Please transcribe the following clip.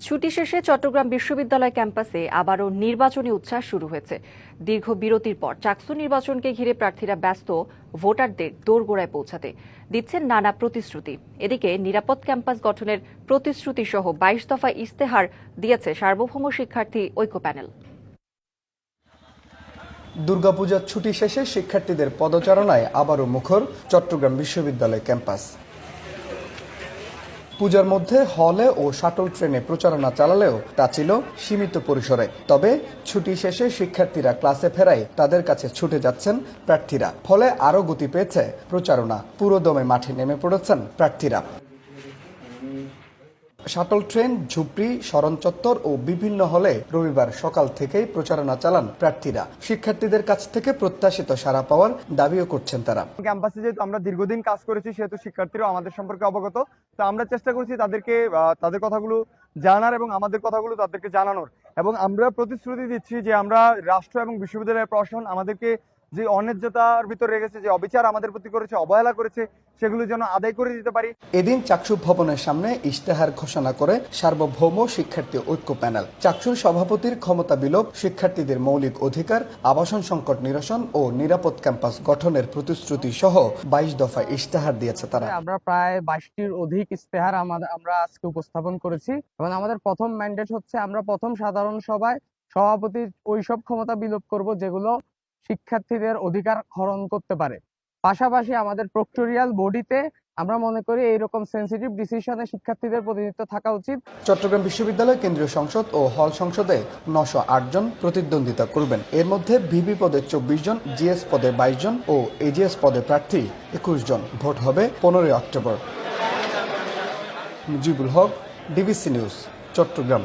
ছুটি শেষে চট্টগ্রাম বিশ্ববিদ্যালয় ক্যাম্পাসে আবারও নির্বাচনী উচ্ছ্বাস শুরু হয়েছে। দীর্ঘ বিরতির পর চাকসু নির্বাচনকে ঘিরে প্রার্থীরা ব্যস্ত ভোটারদের দোরগোড়ায় পৌঁছাতে দিচ্ছেন নানা প্রতিশ্রুতি। এদিকে নিরাপদ ক্যাম্পাস গঠনের প্রতিশ্রুতি সহ ২২ দফা ইস্তেহার দিয়েছে সার্বভৌম শিক্ষার্থী ঐক্য প্যানেল। দুর্গাপূজার ছুটি শেষে শিক্ষার্থীদের পদচারণায় আবারও মুখর চট্টগ্রাম বিশ্ববিদ্যালয় ক্যাম্পাস। পূজার মধ্যে হলে ও শাটল ট্রেনে প্রচারণা চালালেও তা ছিল সীমিত পরিসরে। তবে ছুটি শেষে শিক্ষার্থীরা ক্লাসে ফেরায় তাদের কাছে ছুটে যাচ্ছেন প্রার্থীরা। ফলে আরও গতি পেয়েছে প্রচারণা। পুরোদমে মাঠে নেমে পড়েছেন প্রার্থীরা। শাটল ট্রেন, ঝুপড়ি, শরণ চত্বর ও বিভিন্ন হলে রবিবার সকাল থেকেই প্রচারণা চালান প্রার্থীরা। শিক্ষার্থীদের কাছ থেকে প্রত্যাশিত সাড়া পাওয়ার দাবিও করছেন তারা। ক্যাম্পাসে যেহেতু আমরা দীর্ঘদিন কাজ করেছি সেহেতু শিক্ষার্থীরাও আমাদের সম্পর্কে অবগত। তো আমরা চেষ্টা করছি তাদেরকে তাদের কথাগুলো জানার এবং আমাদের কথাগুলো তাদেরকে জানানোর, এবং আমরা প্রতিশ্রুতি দিচ্ছি যে আমরা রাষ্ট্র এবং বিশ্ববিদ্যালয়ের প্রশাসন আমাদেরকে যে অন্যায্যতার ভিতরে রেখেছে, যে অবিচার আমাদের প্রতি করেছে, অবহেলা করেছে, সেগুলো যেন আদায় করে দিতে পারি। এদিন চাকসু ভবনের সামনে ইশতেহার ঘোষণা করে সার্বভৌম শিক্ষার্থী ঐক্য প্যানেল। চাকসুর সভাপতির ক্ষমতা বিলোপ, শিক্ষার্থীদের মৌলিক অধিকার, আবাসন সংকট নিরসন ও নিরাপদ ক্যাম্পাস গঠনের প্রতিশ্রুতি সহ ২২ দফা ইশতেহার দিয়েছে তারা। আমরা প্রায় ২২টির অধিক ইশতেহার আমরা আজকে উপস্থাপন করেছি, এবং আমাদের প্রথম ম্যান্ডেট হচ্ছে আমরা প্রথম সাধারণ সভায় সভাপতির ওইসব ক্ষমতা বিলোপ করব যেগুলো শিক্ষার্থীদের অধিকার হরণ করতে পারে। পাশাপাশি আমাদের প্রক্টোরিয়াল বডিতে আমরা মনে করি এইরকম সেন্সিটিভ ডিসিশনে শিক্ষার্থীদের প্রতিনিধিত্ব থাকা উচিত। চট্টগ্রাম বিশ্ববিদ্যালয় কেন্দ্রীয় সংসদ ও হল সংসদে ৯০৮ জন প্রতিদ্বন্দ্বিতা করবেন। এর মধ্যে ভিপি পদে ২৪ জন, জিএস পদে ২২ জন ও এজিএস পদে প্রার্থী ২১ জন। ভোট হবে ১৫ October. Mujibul Haque, DBC news, Chittagong.